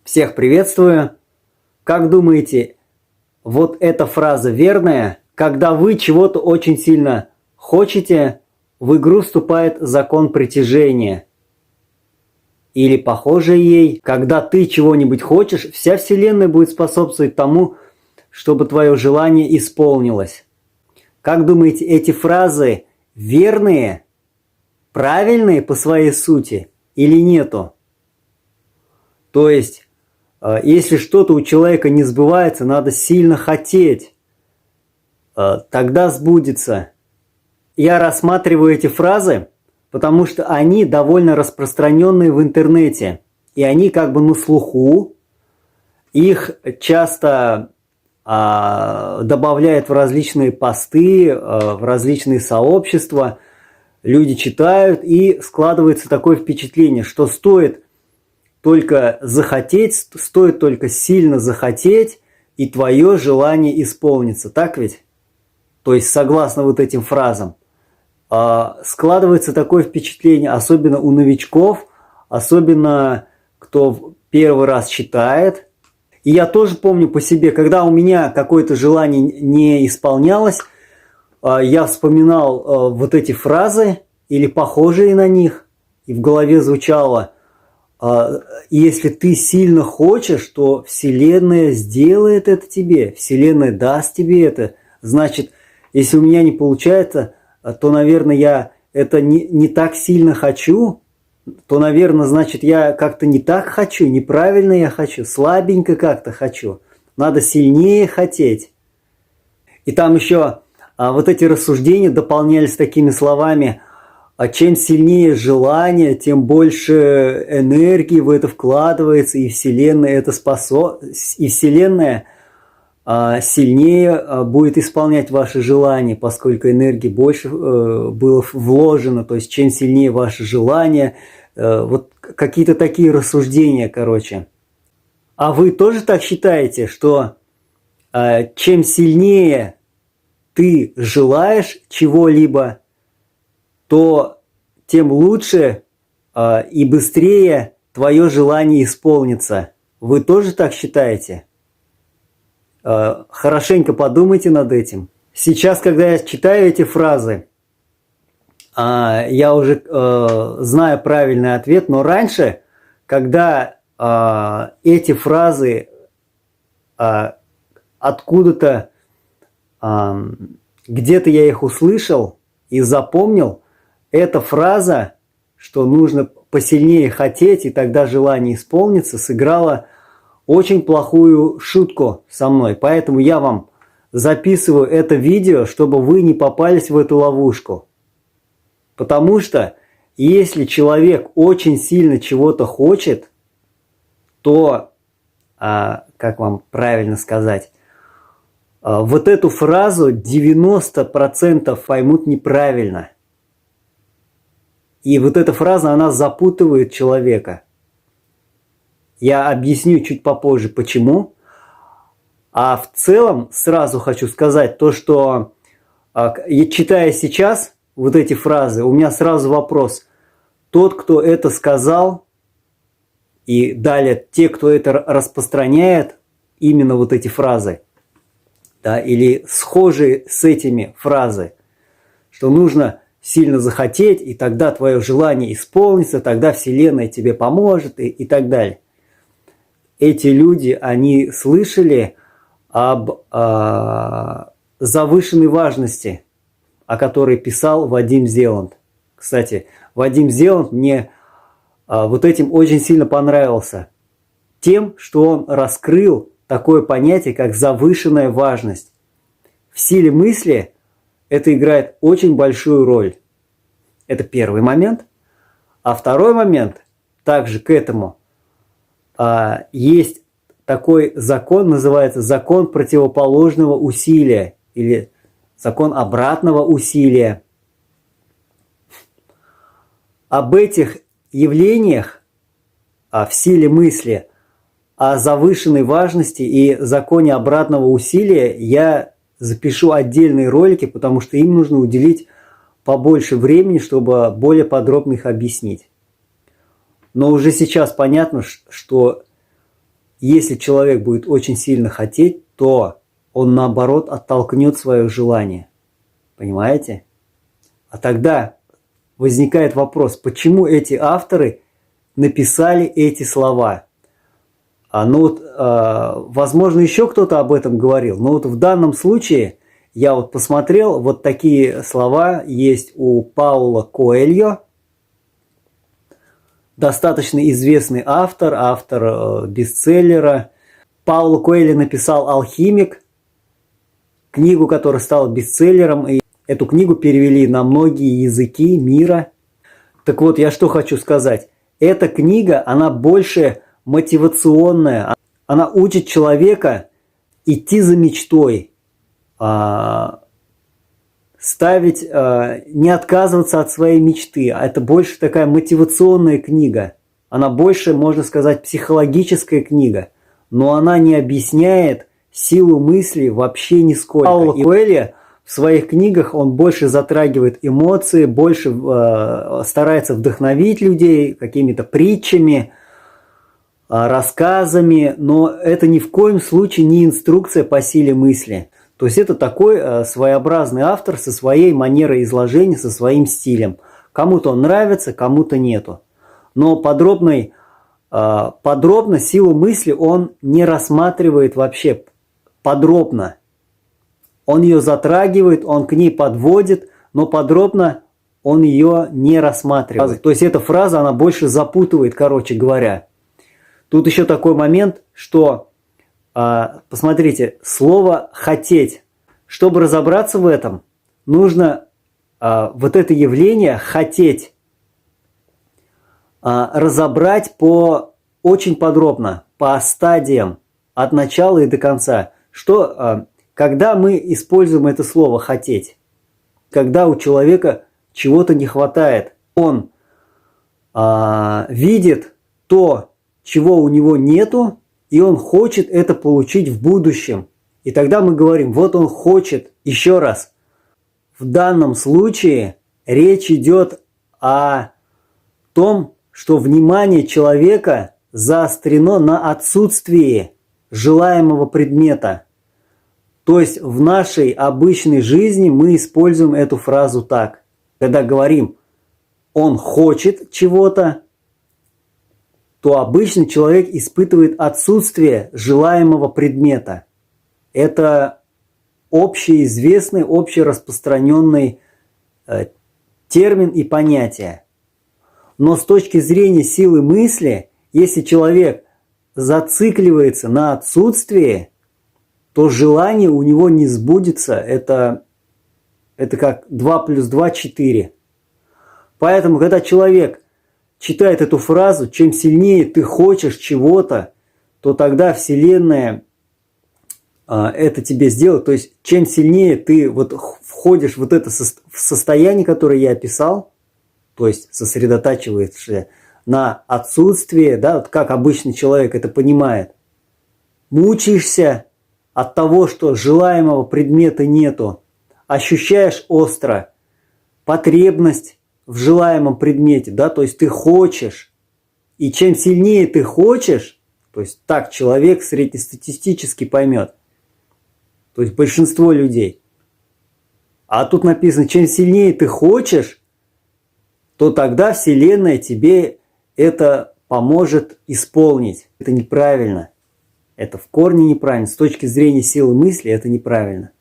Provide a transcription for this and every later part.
Всех приветствую. Как думаете, вот эта фраза верная? Когда вы чего-то очень сильно хотите, в игру вступает закон притяжения. Или похожее ей, когда ты чего-нибудь хочешь, вся Вселенная будет способствовать тому, чтобы твое желание исполнилось. Как думаете, эти фразы верные, правильные по своей сути или нету? То есть, если что-то у человека не сбывается, надо сильно хотеть, тогда сбудется. Я рассматриваю эти фразы, потому что они довольно распространенные в интернете. И они как бы на слуху, их часто добавляют в различные посты, в различные сообщества. Люди читают, и складывается такое впечатление, что стоит только захотеть, стоит только сильно захотеть, и твое желание исполнится. Так ведь? То есть, согласно вот этим фразам, складывается такое впечатление, особенно у новичков, особенно кто первый раз читает. И я тоже помню по себе, когда у меня какое-то желание не исполнялось, я вспоминал вот эти фразы или похожие на них, и в голове звучало: если ты сильно хочешь, то Вселенная сделает это тебе, Вселенная даст тебе это. Значит, если у меня не получается, то, наверное, я это не так сильно хочу, то, наверное, значит, я как-то не так хочу, неправильно я хочу, слабенько как-то хочу. Надо сильнее хотеть. И там еще вот эти рассуждения дополнялись такими словами: чем сильнее желание, тем больше энергии в это вкладывается, и Вселенная это и Вселенная сильнее будет исполнять ваши желания, поскольку энергии больше было вложено. То есть, чем сильнее ваше желание, вот какие-то такие рассуждения, короче. А вы тоже так считаете, что чем сильнее ты желаешь чего-либо, то тем лучше и быстрее твое желание исполнится? Вы тоже так считаете? Хорошенько подумайте над этим. Сейчас, когда я читаю эти фразы, я уже знаю правильный ответ, но раньше, когда эти фразы откуда-то, где-то я их услышал и запомнил, эта фраза, что нужно посильнее хотеть, и тогда желание исполнится, сыграла очень плохую шутку со мной. Поэтому я вам записываю это видео, чтобы вы не попались в эту ловушку. Потому что если человек очень сильно чего-то хочет, то, как вам правильно сказать, вот эту фразу 90% поймут неправильно. И вот эта фраза, она запутывает человека. Я объясню чуть попозже, почему. А в целом сразу хочу сказать то, что, читая сейчас вот эти фразы, у меня сразу вопрос. Тот, кто это сказал, и далее те, кто это распространяет, именно вот эти фразы, да, или схожие с этими фразы, что нужно сильно захотеть, и тогда твое желание исполнится, тогда Вселенная тебе поможет, и так далее. Эти люди, они слышали об завышенной важности, о которой писал Вадим Зеланд. Кстати, Вадим Зеланд мне вот этим очень сильно понравился. Тем, что он раскрыл такое понятие, как завышенная важность. В силе мысли это играет очень большую роль. Это первый момент. А второй момент, также к этому, есть такой закон, называется закон противоположного усилия или закон обратного усилия. Об этих явлениях в силе мысли, о завышенной важности и законе обратного усилия я запишу отдельные ролики, потому что им нужно уделить побольше времени, чтобы более подробно их объяснить. Но уже сейчас понятно, что Если человек будет очень сильно хотеть, то он наоборот оттолкнет свое желание. Понимаете? А тогда возникает вопрос, почему эти авторы написали эти слова? Возможно, еще кто-то об этом говорил, но вот в данном случае я вот посмотрел, вот такие слова есть у Паула Коэльо, достаточно известный автор бестселлера. Пауло Коэльо написал «Алхимик», книгу, которая стала бестселлером, и эту книгу перевели на многие языки мира. Так вот, я что хочу сказать. Эта книга, она больше мотивационная. Она учит человека идти за мечтой, ставить, не отказываться от своей мечты. Это больше такая мотивационная книга. Она больше, можно сказать, психологическая книга. Но она не объясняет силу мысли вообще нисколько. Пауло Коэльо в своих книгах он больше затрагивает эмоции, больше старается вдохновить людей какими-то притчами, рассказами, но это ни в коем случае не инструкция по силе мысли. То есть это такой своеобразный автор со своей манерой изложения, со своим стилем. Кому-то он нравится, кому-то нету. Но подробно силу мысли он не рассматривает вообще подробно. Он ее затрагивает, он к ней подводит, но подробно он ее не рассматривает. То есть эта фраза, она больше запутывает, короче говоря. Тут еще такой момент, что, посмотрите, слово «хотеть». Чтобы разобраться в этом, нужно вот это явление «хотеть» разобрать очень подробно, по стадиям, от начала и до конца. Когда мы используем это слово «хотеть», когда у человека чего-то не хватает, он видит то, чего у него нету, и он хочет это получить в будущем. И тогда мы говорим, вот он хочет. Еще раз, в данном случае речь идет о том, что внимание человека заострено на отсутствии желаемого предмета. То есть в нашей обычной жизни мы используем эту фразу так. Когда говорим «он хочет чего-то», то обычный человек испытывает отсутствие желаемого предмета. Это общеизвестный, общераспространенный термин и понятие. Но с точки зрения силы мысли, если человек зацикливается на отсутствии, то желание у него не сбудется. Это как 2 плюс 2 – 4. Поэтому, когда человек читает эту фразу, чем сильнее ты хочешь чего-то, то тогда Вселенная это тебе сделает. То есть, чем сильнее ты вот входишь в это состояние, которое я описал, то есть сосредотачиваешься на отсутствии, да, вот как обычный человек это понимает, мучаешься от того, что желаемого предмета нету, ощущаешь остро потребность в желаемом предмете, да, то есть ты хочешь, и чем сильнее ты хочешь, то есть так человек среднестатистически поймет, то есть большинство людей. А тут написано, чем сильнее ты хочешь, то тогда Вселенная тебе это поможет исполнить. Это неправильно. Это в корне неправильно. С точки зрения силы мысли это неправильно.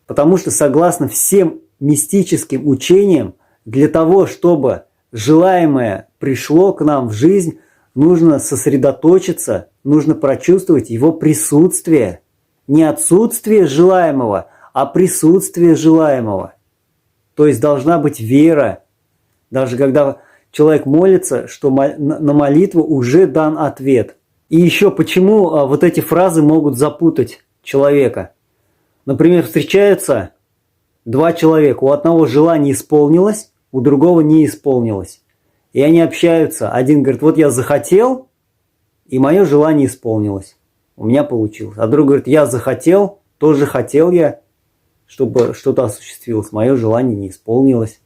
Потому что согласно всем мистическим учениям, для того, чтобы желаемое пришло к нам в жизнь, нужно сосредоточиться, нужно прочувствовать его присутствие. Не отсутствие желаемого, а присутствие желаемого. То есть должна быть вера. Даже когда человек молится, что на молитву уже дан ответ. И еще почему вот эти фразы могут запутать человека. Например, встречаются два человека. У одного желание исполнилось, у другого не исполнилось. И они общаются. Один говорит, вот я захотел, и мое желание исполнилось. У меня получилось. А другой говорит, я захотел, тоже хотел я, чтобы что-то осуществилось. Мое желание не исполнилось.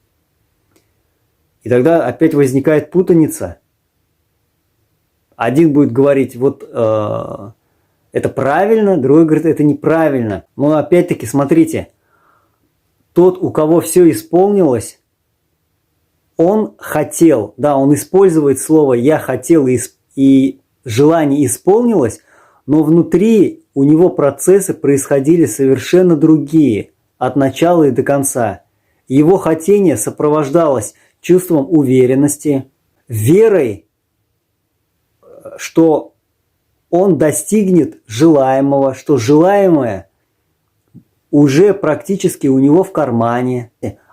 И тогда опять возникает путаница. Один будет говорить, вот это правильно, другой говорит, это неправильно. Но опять-таки, смотрите, тот, у кого все исполнилось, он хотел, да, он использует слово «я хотел» и желание исполнилось, но внутри у него процессы происходили совершенно другие, от начала и до конца. Его хотение сопровождалось чувством уверенности, верой, что он достигнет желаемого, что желаемое уже практически у него в кармане.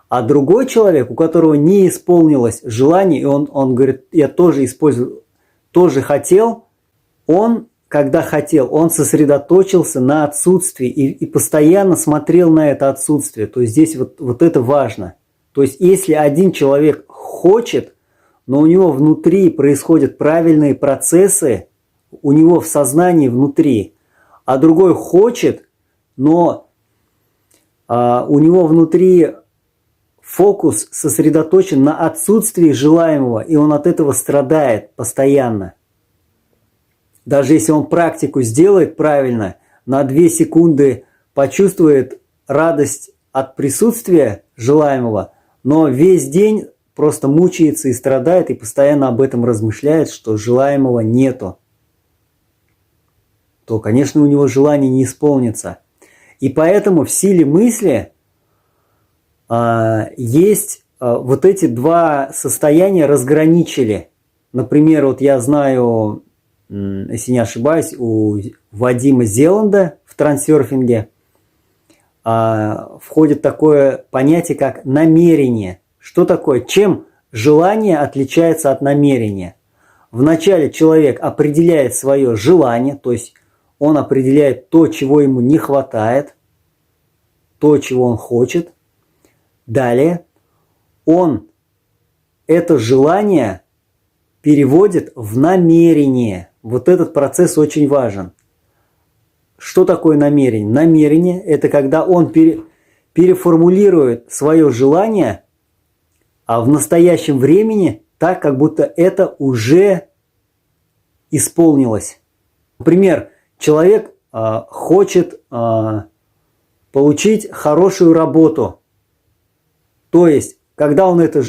А другой человек, у которого не исполнилось желание, и он говорит, я тоже использую, тоже хотел, он, когда хотел, он сосредоточился на отсутствии и постоянно смотрел на это отсутствие. То есть здесь вот это важно. То есть если один человек хочет, но у него внутри происходят правильные процессы, у него в сознании внутри, а другой хочет, но у него внутри фокус сосредоточен на отсутствии желаемого, и он от этого страдает постоянно. Даже если он практику сделает правильно, на 2 секунды почувствует радость от присутствия желаемого, но весь день просто мучается и страдает, и постоянно об этом размышляет, что желаемого нету, то, конечно, у него желание не исполнится. И поэтому в силе мысли есть вот эти 2 состояния разграничили. Например, вот я знаю, если не ошибаюсь, у Вадима Зеланда в трансерфинге входит такое понятие, как намерение. Что такое? Чем желание отличается от намерения? Вначале человек определяет свое желание, то есть он определяет то, чего ему не хватает, то, чего он хочет. Далее он это желание переводит в намерение. Вот этот процесс очень важен. Что такое намерение? Намерение – это когда он переформулирует свое желание в настоящем времени так, как будто это уже исполнилось. Например, человек хочет получить хорошую работу. То есть, когда он это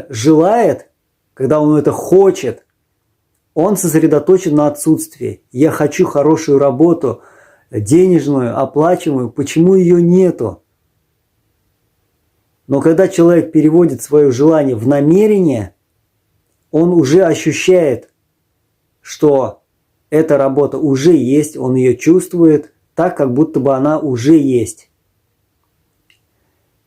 желает, когда он это хочет, он сосредоточен на отсутствии. Я хочу хорошую работу, денежную, оплачиваемую. Почему ее нету? Но когда человек переводит свое желание в намерение, он уже ощущает, что эта работа уже есть, он ее чувствует так, как будто бы она уже есть.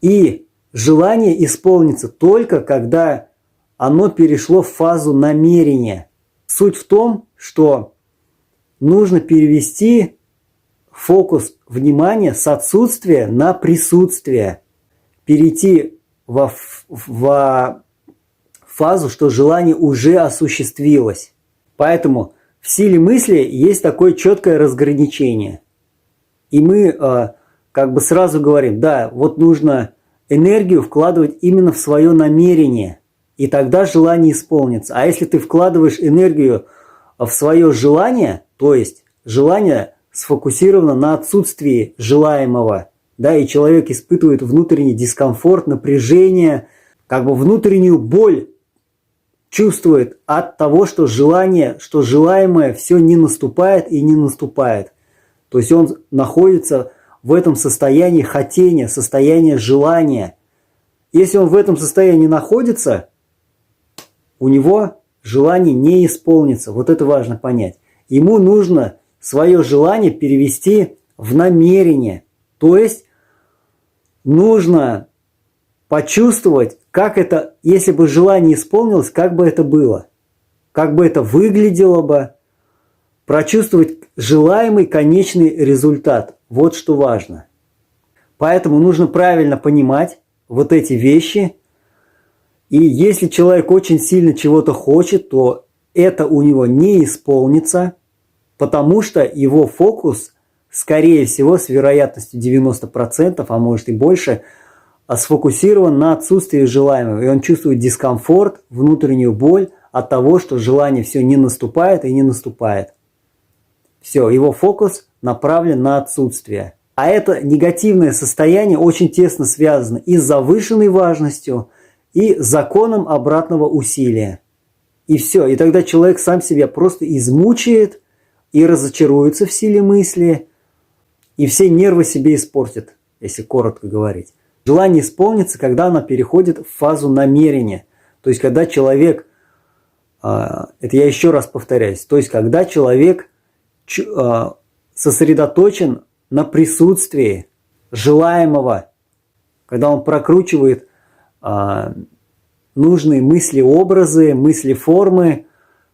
И желание исполнится только, когда оно перешло в фазу намерения. Суть в том, что нужно перевести фокус внимания с отсутствия на присутствие. Перейти во фазу, что желание уже осуществилось. Поэтому в силе мысли есть такое четкое разграничение. И мы как бы сразу говорим, да, вот нужно энергию вкладывать именно в свое намерение, и тогда желание исполнится. А если ты вкладываешь энергию в свое желание, то есть желание сфокусировано на отсутствии желаемого, да, и человек испытывает внутренний дискомфорт, напряжение, как бы внутреннюю боль чувствует от того, что желаемое все не наступает и не наступает. То есть он находится в этом состоянии хотения, состоянии желания. Если он в этом состоянии находится, у него желание не исполнится. Вот это важно понять. Ему нужно свое желание перевести в намерение. То есть нужно почувствовать, как это, если бы желание исполнилось, как бы это было, как бы это выглядело бы, прочувствовать желаемый конечный результат. Вот что важно. Поэтому нужно правильно понимать вот эти вещи. И если человек очень сильно чего-то хочет, то это у него не исполнится, потому что его фокус, скорее всего, с вероятностью 90%, а может и больше, сфокусирован на отсутствии желаемого. И он чувствует дискомфорт, внутреннюю боль от того, что желание все не наступает и не наступает. Все, его фокус направлен на отсутствие. А это негативное состояние очень тесно связано и с завышенной важностью, и с законом обратного усилия. И все, и тогда человек сам себя просто измучает и разочаруется в силе мысли, и все нервы себе испортит, если коротко говорить. Желание исполнится, когда оно переходит в фазу намерения. То есть, когда человек, это я еще раз повторяюсь, то есть, когда человек сосредоточен на присутствии желаемого, когда он прокручивает нужные мысли, образы, мысли, формы,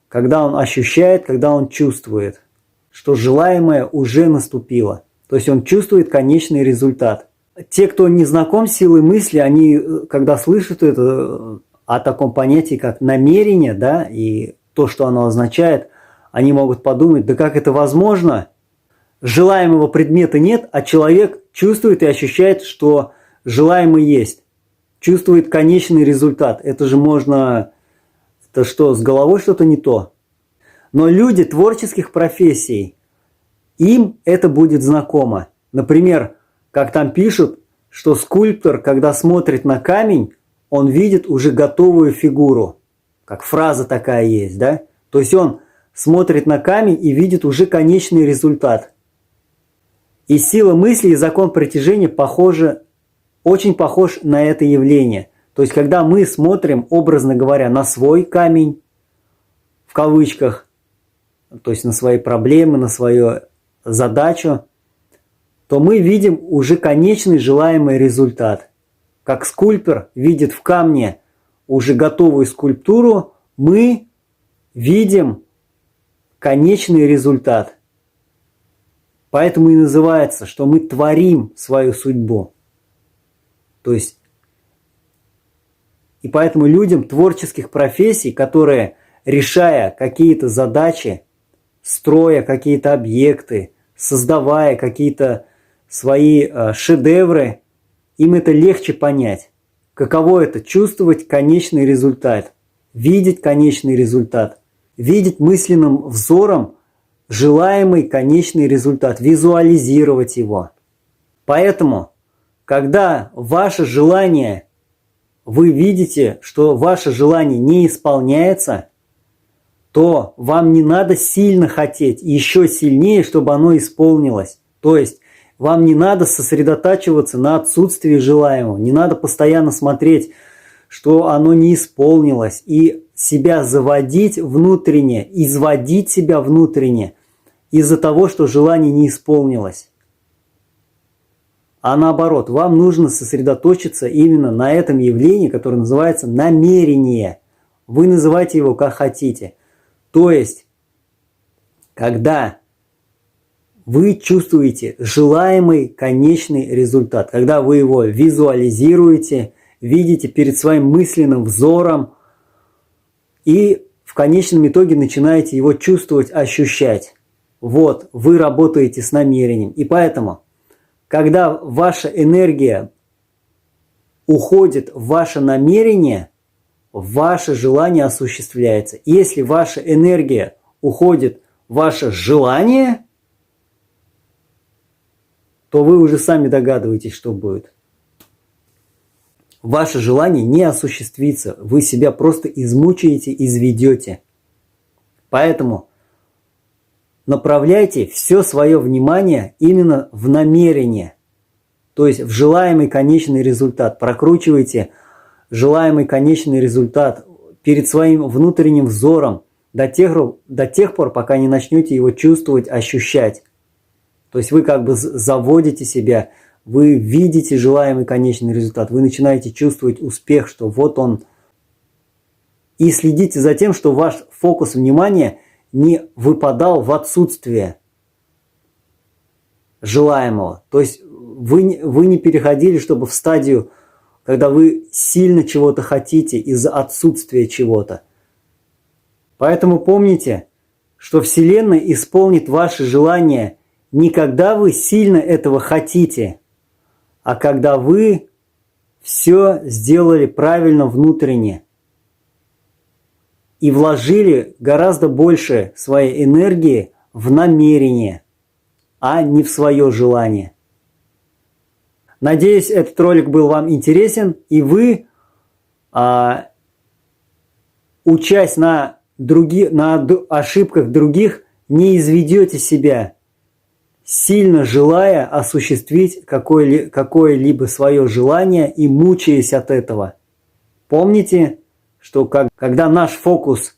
когда он ощущает, когда он чувствует, что желаемое уже наступило. То есть он чувствует конечный результат. Те, кто не знаком с силой мысли, они, когда слышат это о таком понятии, как намерение, да, и то, что оно означает, они могут подумать, да как это возможно? Желаемого предмета нет, а человек чувствует и ощущает, что желаемый есть. Чувствует конечный результат. Это же можно... Это что, с головой что-то не то? Но люди творческих профессий, им это будет знакомо. Например, как там пишут, что скульптор, когда смотрит на камень, он видит уже готовую фигуру. Как фраза такая есть, да? То есть он смотрит на камень и видит уже конечный результат. И сила мысли и закон притяжения очень похож на это явление. То есть, когда мы смотрим, образно говоря, на свой камень, в кавычках, то есть на свои проблемы, на свою задачу, то мы видим уже конечный желаемый результат. Как скульптор видит в камне уже готовую скульптуру, мы видим конечный результат. Поэтому и называется, что мы творим свою судьбу. То есть, и поэтому людям творческих профессий, которые, решая какие-то задачи, строя какие-то объекты, создавая какие-то свои шедевры, им это легче понять. Каково это чувствовать конечный результат, видеть конечный результат, видеть мысленным взором желаемый конечный результат, визуализировать его. Поэтому, когда ваше желание, вы видите, что ваше желание не исполняется, то вам не надо сильно хотеть, еще сильнее, чтобы оно исполнилось. То есть вам не надо сосредотачиваться на отсутствии желаемого, не надо постоянно смотреть, что оно не исполнилось, и себя заводить внутренне, изводить себя внутренне из-за того, что желание не исполнилось. А наоборот, вам нужно сосредоточиться именно на этом явлении, которое называется намерение. Вы называйте его как хотите. То есть, когда вы чувствуете желаемый конечный результат, когда вы его визуализируете, видите перед своим мысленным взором и в конечном итоге начинаете его чувствовать, ощущать. Вот, вы работаете с намерением. И поэтому, когда ваша энергия уходит в ваше намерение, ваше желание осуществляется. Если ваша энергия уходит в ваше желание, то вы уже сами догадываетесь, что будет. Ваше желание не осуществится, вы себя просто измучаете, изведете. Поэтому направляйте все свое внимание именно в намерение, то есть в желаемый конечный результат. Прокручивайте желаемый конечный результат перед своим внутренним взором до тех пор, пока не начнете его чувствовать, ощущать. То есть вы как бы заводите себя, вы видите желаемый конечный результат, вы начинаете чувствовать успех, что вот он. И следите за тем, что ваш фокус внимания не выпадал в отсутствие желаемого. То есть вы не переходили, чтобы в стадию, когда вы сильно чего-то хотите из-за отсутствия чего-то. Поэтому помните, что Вселенная исполнит ваши желания не когда вы сильно этого хотите, а когда вы все сделали правильно внутренне и вложили гораздо больше своей энергии в намерение, а не в свое желание. Надеюсь, этот ролик был вам интересен, и вы, учась на ошибках других, не изведете себя, сильно желая осуществить какое-либо свое желание и мучаясь от этого. Помните, что когда наш фокус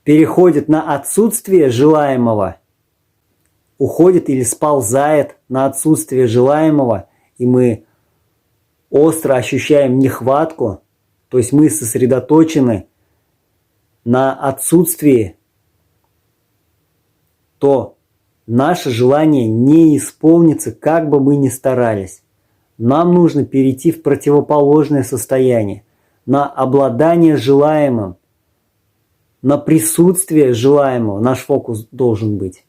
переходит на отсутствие желаемого, уходит или сползает на отсутствие желаемого, и мы остро ощущаем нехватку, то есть мы сосредоточены на отсутствии, то наше желание не исполнится, как бы мы ни старались. Нам нужно перейти в противоположное состояние, на обладание желаемым, на присутствие желаемого наш фокус должен быть.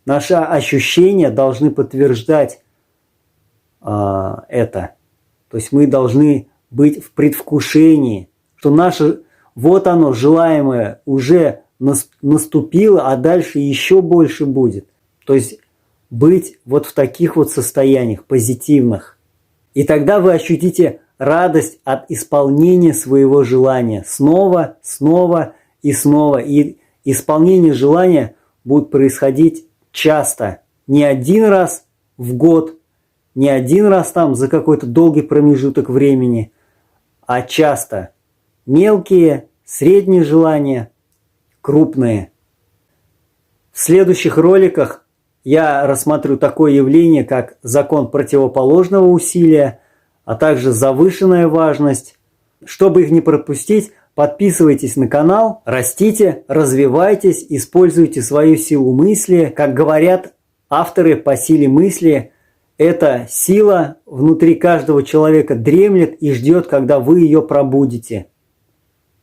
Наши ощущения должны подтверждать это. То есть мы должны быть в предвкушении, что вот оно, желаемое, уже наступило, а дальше еще больше будет. То есть быть вот в таких вот состояниях позитивных. И тогда вы ощутите радость от исполнения своего желания. Снова, снова и снова. И исполнение желания будет происходить часто. Не один раз в год, не один раз там за какой-то долгий промежуток времени, а часто. Мелкие, средние желания, крупные. В следующих роликах я рассмотрю такое явление, как закон противоположного усилия, а также завышенная важность. Чтобы их не пропустить, подписывайтесь на канал, растите, развивайтесь, используйте свою силу мысли. Как говорят авторы по силе мысли, эта сила внутри каждого человека дремлет и ждет, когда вы ее пробудите.